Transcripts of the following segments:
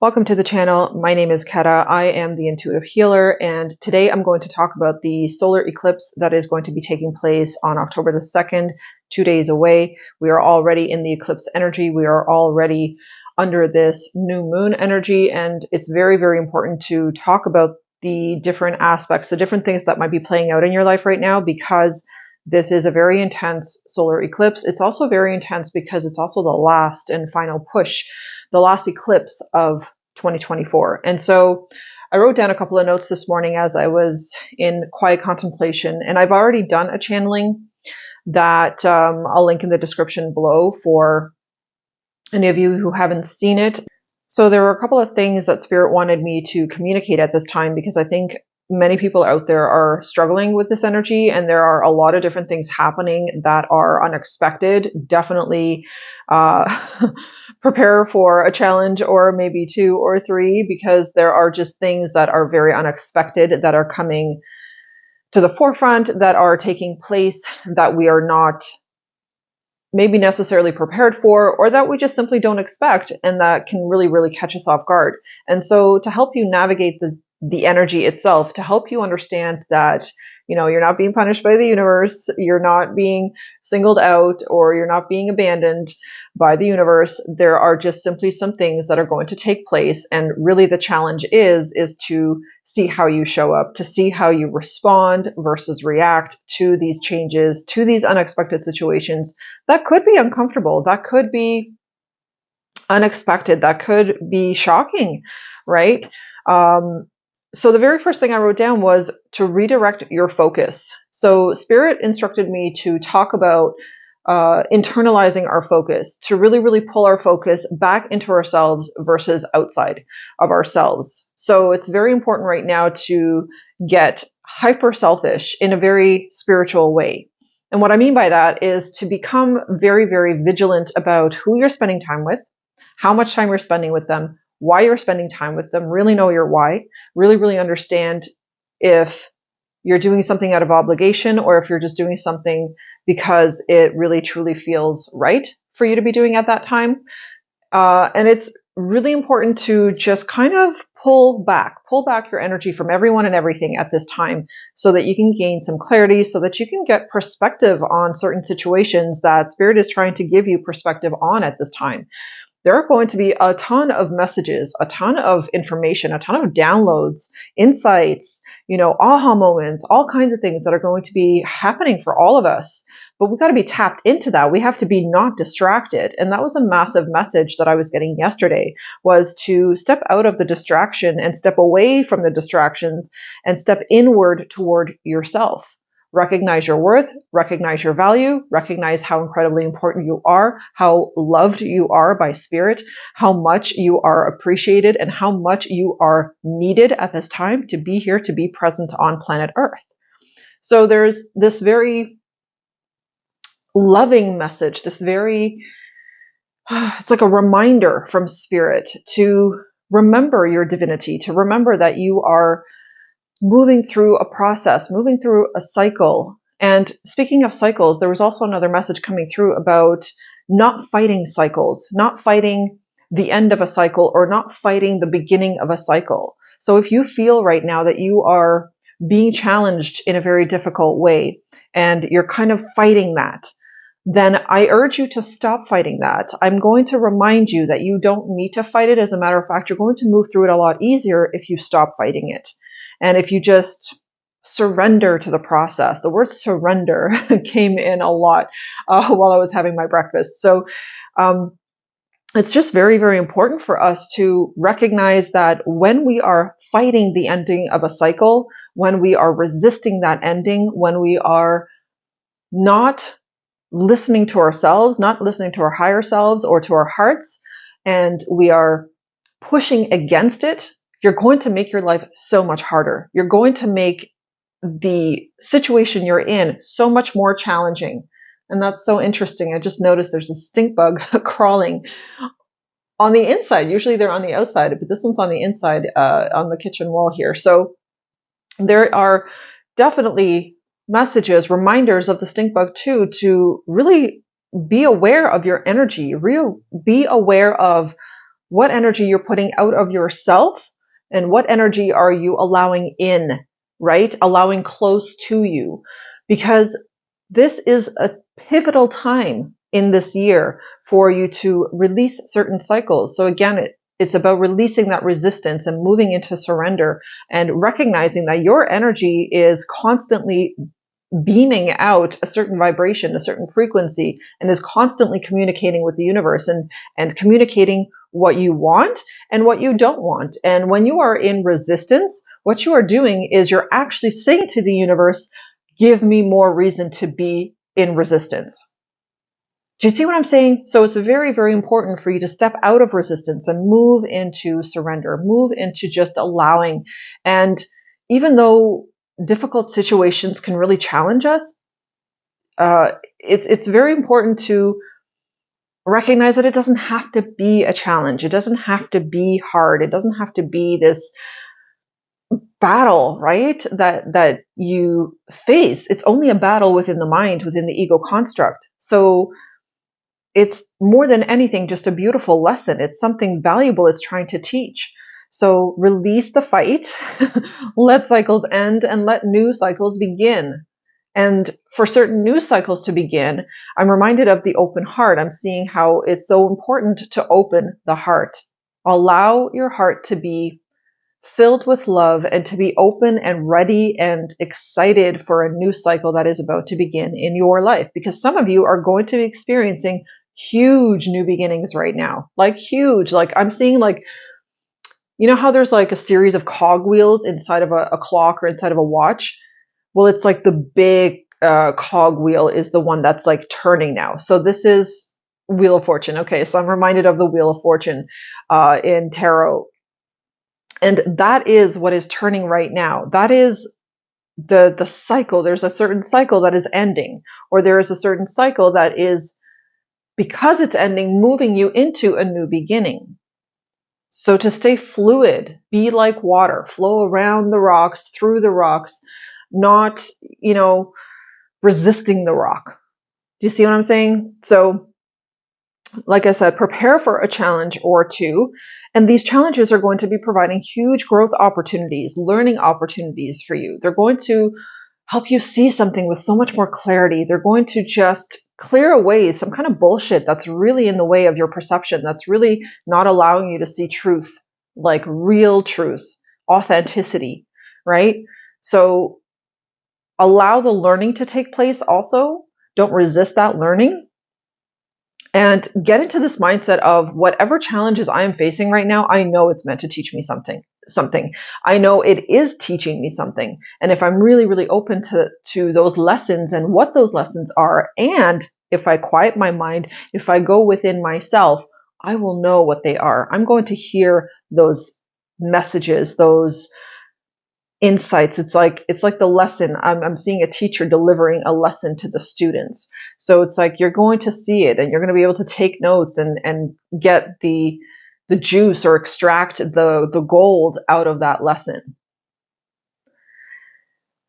Welcome to the channel. My name is Keta. I am the intuitive healer, and today I'm going to talk about the solar eclipse that is going to be taking place on October the 2nd, 2 days away. We are already in the eclipse energy. We are already under this new moon energy, and it's very, very important to talk about the different aspects, the different things that might be playing out in your life right now, because this is a very intense solar eclipse. It's also very intense because it's also the last and final push, the last eclipse of 2024. And so I wrote down a couple of notes this morning as I was in quiet contemplation, and I've already done a channeling that I'll link in the description below for any of you who haven't seen it. So there were a couple of things that Spirit wanted me to communicate at this time, because I think many people out there are struggling with this energy, and there are a lot of different things happening that are unexpected. Definitely prepare for a challenge, or maybe 2 or 3, because there are just things that are very unexpected that are coming to the forefront, that are taking place, that we are not maybe necessarily prepared for, or that we just simply don't expect, and that can really, really catch us off guard. And so to help you navigate the energy itself, to help you understand that, you know, you're not being punished by the universe, you're not being singled out, or you're not being abandoned by the universe. There are just simply some things that are going to take place, and really the challenge is to see how you show up, to see how you respond versus react to these changes, to these unexpected situations that could be uncomfortable, that could be unexpected, that could be shocking, right? So the very first thing I wrote down was to redirect your focus. So Spirit instructed me to talk about internalizing our focus, to really, really pull our focus back into ourselves versus outside of ourselves. So it's very important right now to get hyper selfish in a very spiritual way. And what I mean by that is to become very, very vigilant about who you're spending time with, how much time you're spending with them, why you're spending time with them, really know your why, really, really understand if you're doing something out of obligation, or if you're just doing something because it really, truly feels right for you to be doing at that time. And it's really important to just kind of pull back your energy from everyone and everything at this time, so that you can gain some clarity, so that you can get perspective on certain situations that Spirit is trying to give you perspective on at this time. There are going to be a ton of messages, a ton of information, a ton of downloads, insights, aha moments, all kinds of things that are going to be happening for all of us. But we've got to be tapped into that. We have to be not distracted. And that was a massive message that I was getting yesterday, was to step out of the distraction and step away from the distractions and step inward toward yourself. Recognize your worth, recognize your value, recognize how incredibly important you are, how loved you are by Spirit, how much you are appreciated, and how much you are needed at this time to be here, to be present on planet Earth. So there's this very loving message, it's like a reminder from Spirit to remember your divinity, to remember that you are moving through a process, moving through a cycle. And speaking of cycles, there was also another message coming through about not fighting cycles, not fighting the end of a cycle, or not fighting the beginning of a cycle. So if you feel right now that you are being challenged in a very difficult way, and you're kind of fighting that, then I urge you to stop fighting that. I'm going to remind you that you don't need to fight it. As a matter of fact, you're going to move through it a lot easier if you stop fighting it. And if you just surrender to the process. The word surrender came in a lot while I was having my breakfast. So it's just very, very important for us to recognize that when we are fighting the ending of a cycle, when we are resisting that ending, when we are not listening to ourselves, not listening to our higher selves or to our hearts, and we are pushing against it, you're going to make your life so much harder. You're going to make the situation you're in so much more challenging. And that's so interesting. I just noticed there's a stink bug crawling on the inside. Usually they're on the outside, but this one's on the inside, on the kitchen wall here. So there are definitely messages, reminders of the stink bug too, to really be aware of your energy, be aware of what energy you're putting out of yourself and what energy are you allowing in, right? Allowing close to you. Because this is a pivotal time in this year for you to release certain cycles. So again, it's about releasing that resistance and moving into surrender and recognizing that your energy is constantly beaming out a certain vibration, a certain frequency, and is constantly communicating with the universe and communicating what you want and what you don't want. And when you are in resistance, what you are doing is you're actually saying to the universe, give me more reason to be in resistance. Do you see what I'm saying? So it's very, very important for you to step out of resistance and move into surrender, move into just allowing. And even though difficult situations can really challenge us, it's very important to recognize that it doesn't have to be a challenge. It doesn't have to be hard. It doesn't have to be this battle, right? That you face. It's only a battle within the mind, within the ego construct. So it's more than anything just a beautiful lesson. It's something valuable it's trying to teach. So release the fight, let cycles end, and let new cycles begin. And for certain new cycles to begin, I'm reminded of the open heart. I'm seeing how it's so important to open the heart. Allow your heart to be filled with love and to be open and ready and excited for a new cycle that is about to begin in your life. Because some of you are going to be experiencing huge new beginnings right now. Like huge. Like I'm seeing like, you know how there's like a series of cogwheels inside of a clock or inside of a watch? Well, it's like the big cogwheel is the one that's like turning now. So this is Wheel of Fortune. Okay, so I'm reminded of the Wheel of Fortune in tarot. And that is what is turning right now. That is the cycle. There's a certain cycle that is ending, or there is a certain cycle that is, because it's ending, moving you into a new beginning. So to stay fluid, be like water, flow around the rocks, through the rocks, not, resisting the rock. Do you see what I'm saying? So, like I said, prepare for a challenge or two. And these challenges are going to be providing huge growth opportunities, learning opportunities for you. They're going to help you see something with so much more clarity. They're going to just clear away some kind of bullshit that's really in the way of your perception, that's really not allowing you to see truth, like real truth, authenticity, right? So allow the learning to take place also. Don't resist that learning. And get into this mindset of whatever challenges I am facing right now, I know it's meant to teach me something. I know it is teaching me something. And if I'm really, really open to those lessons and what those lessons are, and if I quiet my mind, if I go within myself, I will know what they are. I'm going to hear those messages, those insights. It's like the lesson. I'm seeing a teacher delivering a lesson to the students. So it's like you're going to see it and you're going to be able to take notes and get the juice or extract the gold out of that lesson.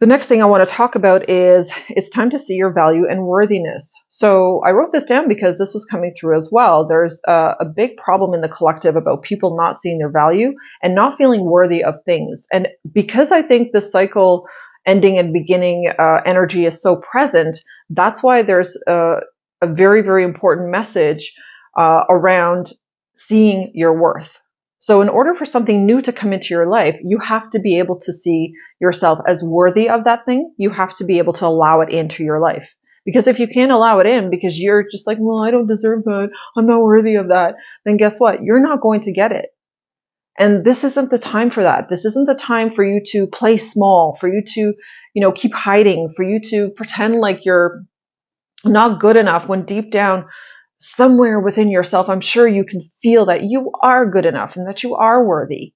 The next thing I want to talk about is it's time to see your value and worthiness. So I wrote this down because this was coming through as well. There's a big problem in the collective about people not seeing their value and not feeling worthy of things. And because I think the cycle ending and beginning energy is so present, that's why there's a very, very important message around seeing your worth. So in order for something new to come into your life, you have to be able to see yourself as worthy of that thing. You have to be able to allow it into your life. Because if you can't allow it in because you're just like, well, I don't deserve that, I'm not worthy of that, then guess what? You're not going to get it. And this isn't the time for that. This isn't the time for you to play small, for you to, keep hiding, for you to pretend like you're not good enough when deep down, somewhere within yourself, I'm sure you can feel that you are good enough and that you are worthy.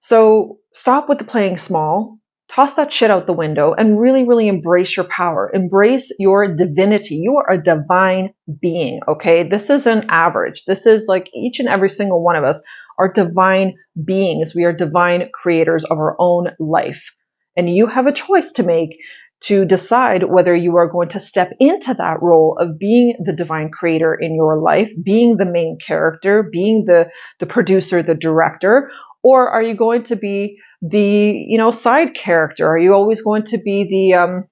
So stop with the playing small, toss that shit out the window, and really, really embrace your power. Embrace your divinity. You are a divine being, okay? This isn't average. This is like each and every single one of us are divine beings. We are divine creators of our own life. And you have a choice to make to decide whether you are going to step into that role of being the divine creator in your life, being the main character, being the producer, the director, or are you going to be the, side character? Are you always going to be the,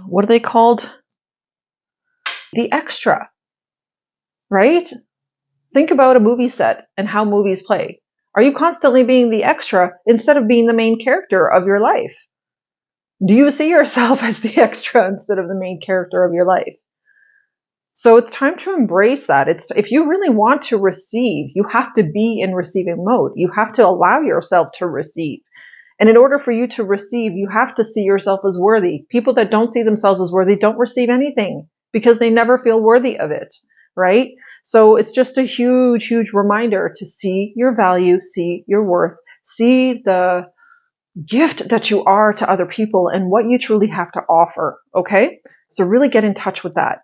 what are they called? The extra, right? Think about a movie set and how movies play. Are you constantly being the extra instead of being the main character of your life? Do you see yourself as the extra instead of the main character of your life? So it's time to embrace that. If you really want to receive, you have to be in receiving mode. You have to allow yourself to receive. And in order for you to receive, you have to see yourself as worthy. People that don't see themselves as worthy don't receive anything because they never feel worthy of it, right? So it's just a huge, huge reminder to see your value, see your worth, see the gift that you are to other people and what you truly have to offer, okay? So really get in touch with that.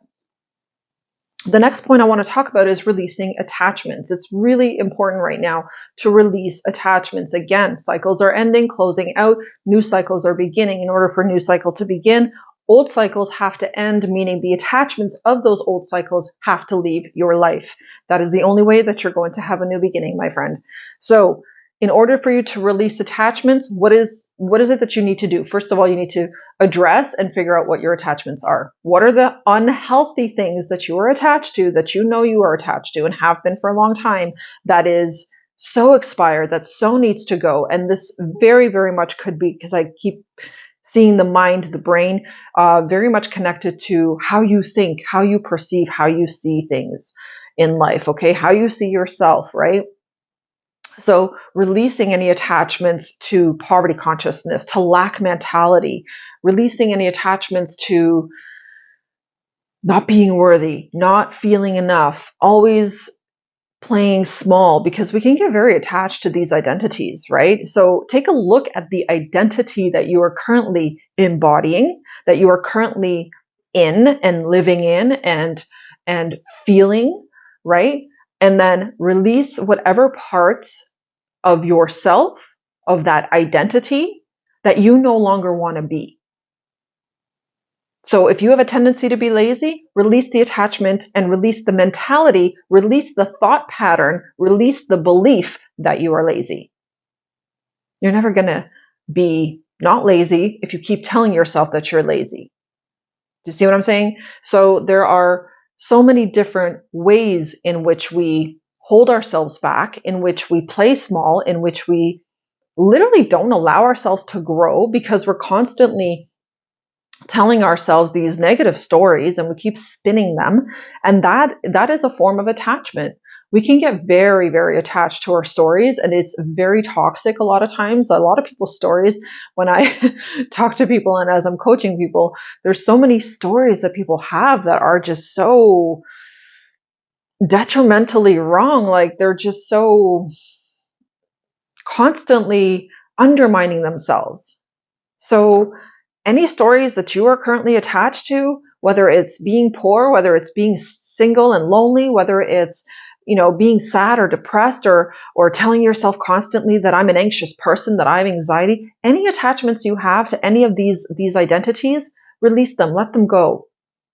The next point I want to talk about is releasing attachments. It's really important right now to release attachments. Again, cycles are ending, closing out, new cycles are beginning. In order for a new cycle to begin, old cycles have to end, meaning the attachments of those old cycles have to leave your life. That is the only way that you're going to have a new beginning, my friend. So in order for you to release attachments, what is it that you need to do? First of all, you need to address and figure out what your attachments are. What are the unhealthy things that you are attached to, that you know you are attached to and have been for a long time, that is so expired, that so needs to go? And this very, very much could be, because I keep seeing the mind, the brain, very much connected to how you think, how you perceive, how you see things in life, okay? How you see yourself, right? So releasing any attachments to poverty consciousness, to lack mentality, releasing any attachments to not being worthy, not feeling enough, always playing small, because we can get very attached to these identities, right? So take a look at the identity that you are currently embodying, that you are currently in and living in and feeling, right? And then release whatever parts of yourself, of that identity, that you no longer want to be. So if you have a tendency to be lazy, release the attachment and release the mentality, release the thought pattern, release the belief that you are lazy. You're never going to be not lazy if you keep telling yourself that you're lazy. Do you see what I'm saying? So there are so many different ways in which we hold ourselves back, in which we play small, in which we literally don't allow ourselves to grow because we're constantly telling ourselves these negative stories and we keep spinning them. And that is a form of attachment. We can get very, very attached to our stories, and it's very toxic a lot of times. A lot of people's stories, when I talk to people and as I'm coaching people, there's so many stories that people have that are just so detrimentally wrong. Like they're just so constantly undermining themselves. So any stories that you are currently attached to, whether it's being poor, whether it's being single and lonely, whether it's being sad or depressed, or telling yourself constantly that I'm an anxious person, that I have anxiety, any attachments you have to any of these identities, release them, let them go.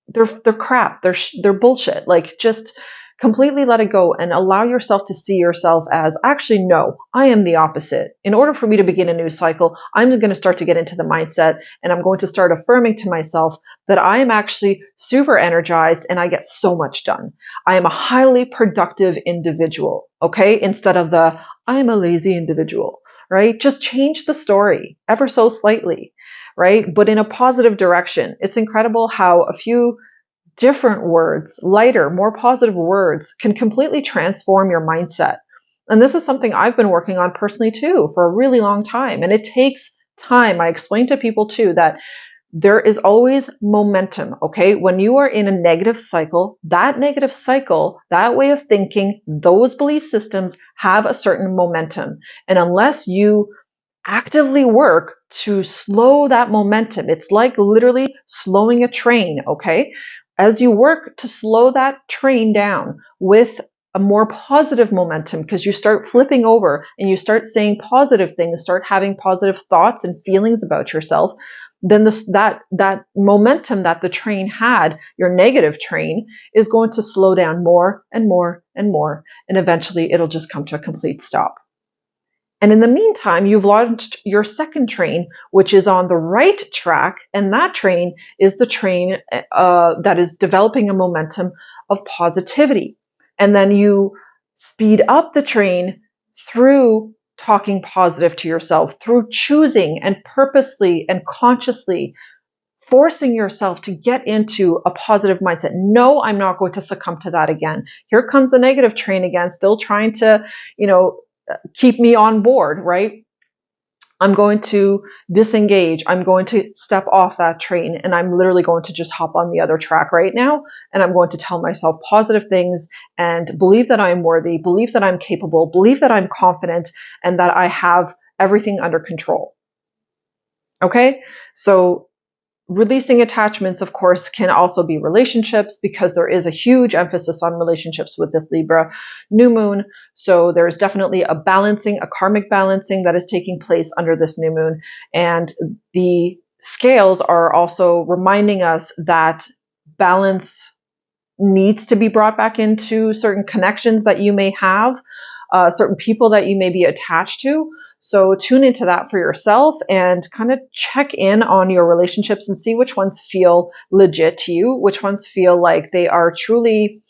They're crap. They're bullshit. Like just completely let it go and allow yourself to see yourself as, actually, no, I am the opposite. In order for me to begin a new cycle, I'm going to start to get into the mindset and I'm going to start affirming to myself that I am actually super energized and I get so much done. I am a highly productive individual, okay? Instead of the, I'm a lazy individual, right? Just change the story ever so slightly, right? But in a positive direction. It's incredible how a few different words, lighter, more positive words, can completely transform your mindset. And this is something I've been working on personally too for a really long time. And it takes time. I explain to people too that there is always momentum, okay? When you are in a negative cycle, that way of thinking, those belief systems have a certain momentum. And unless you actively work to slow that momentum, it's like literally slowing a train, okay? As you work to slow that train down with a more positive momentum, because you start flipping over and you start saying positive things, start having positive thoughts and feelings about yourself, then that momentum that the train had, your negative train, is going to slow down more and more and more, and eventually it'll just come to a complete stop. And in the meantime, you've launched your second train, which is on the right track, and that train is the train that is developing a momentum of positivity. And then you speed up the train through talking positive to yourself, through choosing and purposely and consciously forcing yourself to get into a positive mindset. No, I'm not going to succumb to that again. Here comes the negative train again, still trying to, keep me on board, right? I'm going to disengage. I'm going to step off that train, and I'm literally going to just hop on the other track right now. And I'm going to tell myself positive things and believe that I'm worthy, believe that I'm capable, believe that I'm confident, and that I have everything under control. Okay? So releasing attachments, of course, can also be relationships, because there is a huge emphasis on relationships with this Libra new moon. So there's definitely a balancing, a karmic balancing that is taking place under this new moon. And the scales are also reminding us that balance needs to be brought back into certain connections that you may have, certain people that you may be attached to. So tune into that for yourself and kind of check in on your relationships and see which ones feel legit to you, which ones feel like they are truly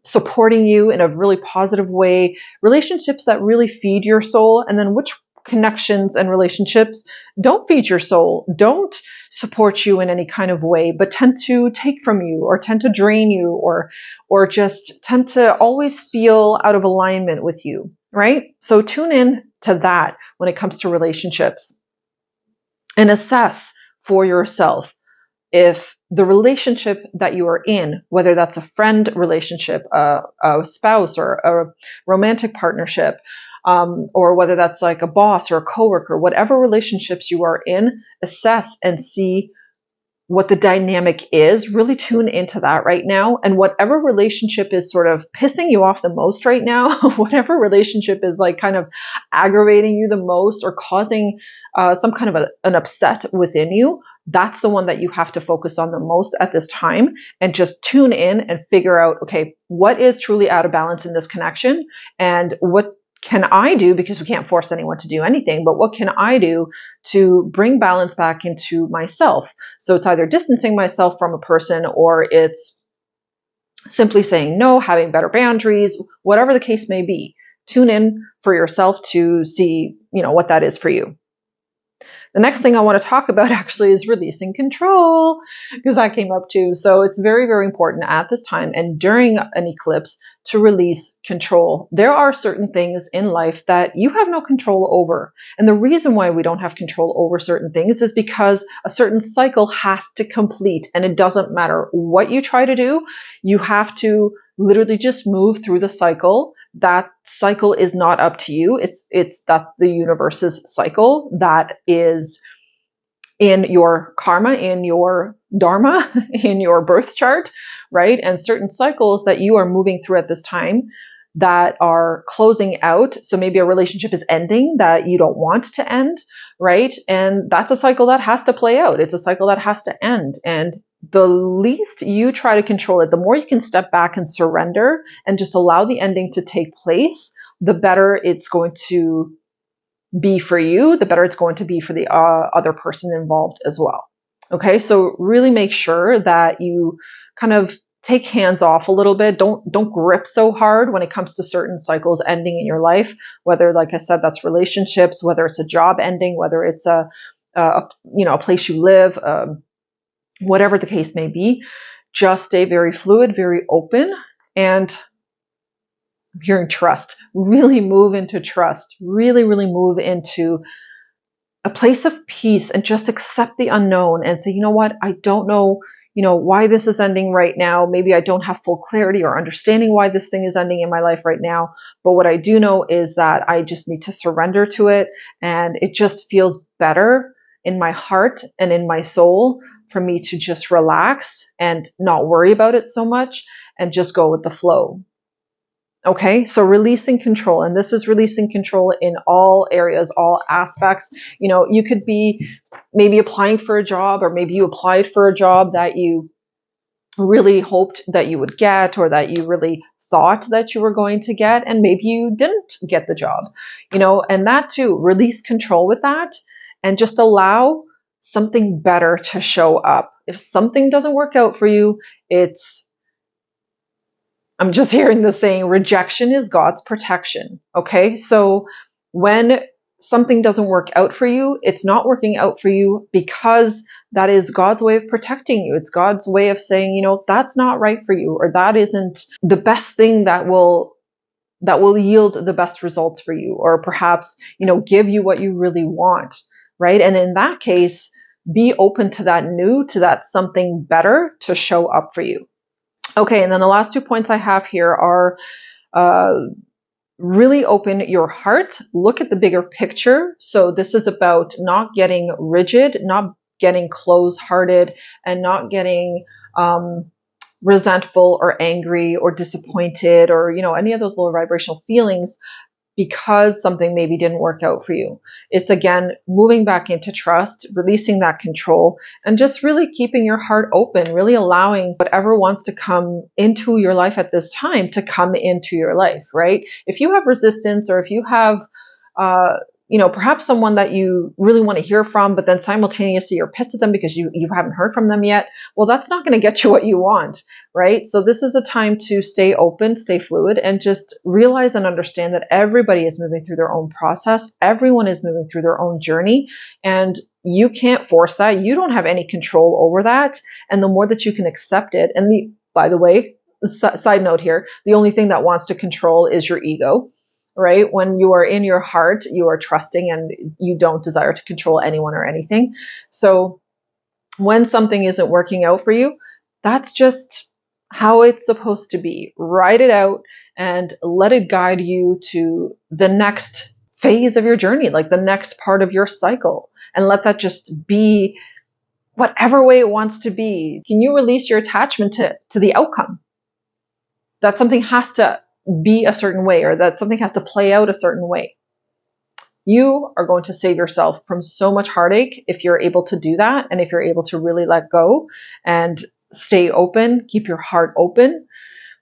supporting you in a really positive way, relationships that really feed your soul, and then which connections and relationships don't feed your soul, don't support you in any kind of way, but tend to take from you or tend to drain you or just tend to always feel out of alignment with you, right? So tune in to that when it comes to relationships, and assess for yourself if the relationship that you are in, whether that's a friend relationship, a spouse, or a romantic partnership, or whether that's like a boss or a coworker, whatever relationships you are in, assess and see what the dynamic is. Really tune into that right now. And whatever relationship is sort of pissing you off the most right now, whatever relationship is like kind of aggravating you the most or causing some kind of an upset within you, that's the one that you have to focus on the most at this time, and just tune in and figure out, okay, what is truly out of balance in this connection, and what can I do, because we can't force anyone to do anything, but what can I do to bring balance back into myself? So it's either distancing myself from a person, or it's simply saying no, having better boundaries, whatever the case may be. Tune in for yourself to see, what that is for you. The next thing I want to talk about actually is releasing control, because that came up too. So it's very, very important at this time and during an eclipse to release control. There are certain things in life that you have no control over. And the reason why we don't have control over certain things is because a certain cycle has to complete. And it doesn't matter what you try to do, you have to literally just move through the cycle. That cycle is not up to you. It's that the universe's cycle that is in your karma, in your dharma, in your birth chart, right? And certain cycles that you are moving through at this time that are closing out. So maybe a relationship is ending that you don't want to end, right? And that's a cycle that has to play out. It's a cycle that has to end. And the least you try to control it, the more you can step back and surrender and just allow the ending to take place, the better it's going to be for you, the better it's going to be for the other person involved as well. Okay, so really make sure that you kind of take hands off a little bit. Don't grip so hard when it comes to certain cycles ending in your life, whether, like I said, that's relationships, whether it's a job ending, whether it's a place you live, whatever the case may be. Just stay very fluid, very open, and I'm hearing trust. Really move into trust. Really, really move into a place of peace and just accept the unknown and say, you know what, I don't know, why this is ending right now. Maybe I don't have full clarity or understanding why this thing is ending in my life right now. But what I do know is that I just need to surrender to it. And it just feels better in my heart and in my soul for me to just relax and not worry about it so much and just go with the flow. Okay, so releasing control, and this is releasing control in all areas, all aspects. You could be maybe applying for a job, or maybe you applied for a job that you really hoped that you would get, or that you really thought that you were going to get, and maybe you didn't get the job, and that too, release control with that and just allow something better to show up. If something doesn't work out for you, I'm just hearing the saying, rejection is God's protection. Okay. So when something doesn't work out for you, it's not working out for you because that is God's way of protecting you. It's God's way of saying, that's not right for you, or that isn't the best thing that will yield the best results for you, or perhaps, give you what you really want. Right. And in that case, be open to that something better to show up for you. Okay, and then the last 2 points I have here are really open your heart. Look at the bigger picture. So this is about not getting rigid, not getting close-hearted, and not getting resentful or angry or disappointed, or any of those low vibrational feelings because something maybe didn't work out for you. It's again moving back into trust, releasing that control, and just really keeping your heart open, really allowing whatever wants to come into your life at this time to come into your life, right? If you have resistance, or if you have perhaps someone that you really want to hear from, but then simultaneously you're pissed at them because you haven't heard from them yet, well, that's not going to get you what you want, right? So this is a time to stay open, stay fluid, and just realize and understand that everybody is moving through their own process. Everyone is moving through their own journey, and you can't force that. You don't have any control over that. And the more that you can accept it, and by the way, side note here, the only thing that wants to control is your ego. Right? When you are in your heart, you are trusting, and you don't desire to control anyone or anything. So when something isn't working out for you, that's just how it's supposed to be. Write it out and let it guide you to the next phase of your journey, like the next part of your cycle, and let that just be whatever way it wants to be. Can you release your attachment to the outcome? That something has to be a certain way, or that something has to play out a certain way. You are going to save yourself from so much heartache if you're able to do that, and if you're able to really let go and stay open, keep your heart open.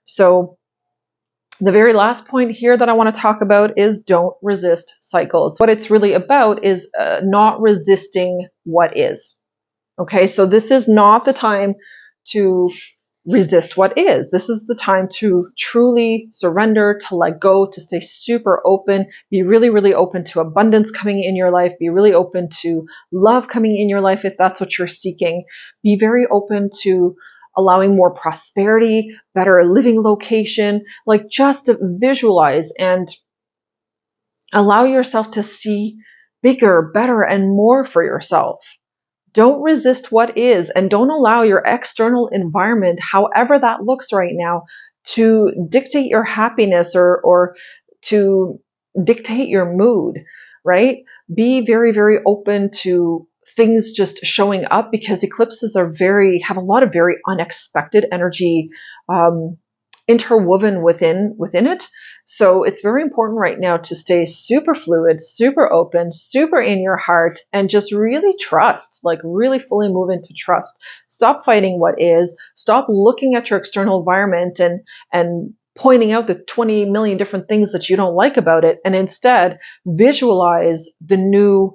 So the very last point here that I want to talk about is don't resist cycles. What it's really about is not resisting what is. Okay, so this is not the time to resist what is. This is the time to truly surrender, to let go, to stay super open, be really, really open to abundance coming in your life, be really open to love coming in your life if that's what you're seeking, be very open to allowing more prosperity, better living location, like just visualize and allow yourself to see bigger, better, and more for yourself. Don't resist what is, and don't allow your external environment, however that looks right now, to dictate your happiness or to dictate your mood, right? Be very, very open to things just showing up, because eclipses have a lot of very unexpected energy interwoven within it. So it's very important right now to stay super fluid, super open, super in your heart, and just really trust, like really fully move into trust. Stop fighting what is. Stop looking at your external environment and pointing out the 20 million different things that you don't like about it, and instead visualize the new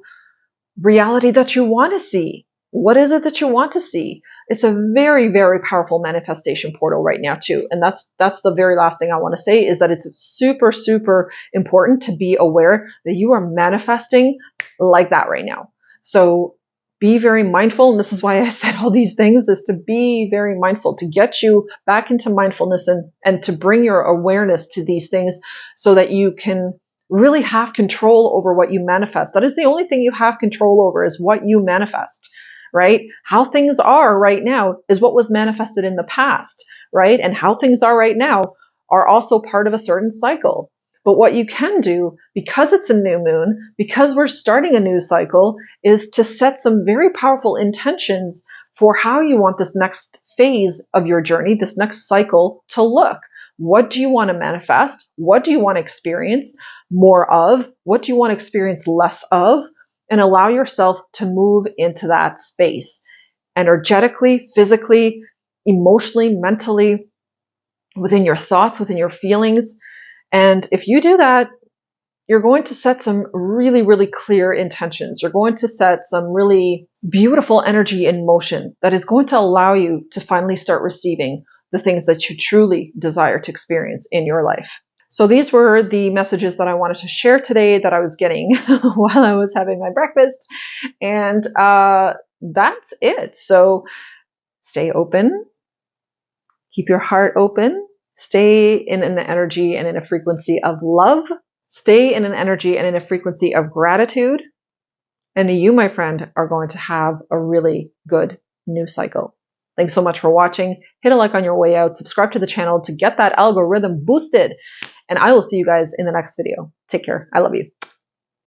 reality that you want to see. What is it that you want to see? It's a very, very powerful manifestation portal right now too. And that's the very last thing I want to say, is that it's super, super important to be aware that you are manifesting like that right now. So be very mindful. And this is why I said all these things, is to be very mindful, to get you back into mindfulness and to bring your awareness to these things so that you can really have control over what you manifest. That is the only thing you have control over, is what you manifest. Right? How things are right now is what was manifested in the past, right? And how things are right now are also part of a certain cycle. But what you can do, because it's a new moon, because we're starting a new cycle, is to set some very powerful intentions for how you want this next phase of your journey, this next cycle to look. What do you want to manifest? What do you want to experience more of? What do you want to experience less of? And allow yourself to move into that space energetically, physically, emotionally, mentally, within your thoughts, within your feelings. And if you do that, you're going to set some really, really clear intentions. You're going to set some really beautiful energy in motion that is going to allow you to finally start receiving the things that you truly desire to experience in your life. So these were the messages that I wanted to share today that I was getting while I was having my breakfast. And that's it. So stay open, keep your heart open, stay in an energy and in a frequency of love. Stay in an energy and in a frequency of gratitude. And you, my friend, are going to have a really good new cycle. Thanks so much for watching. Hit a like on your way out. Subscribe to the channel to get that algorithm boosted. And I will see you guys in the next video. Take care. I love you.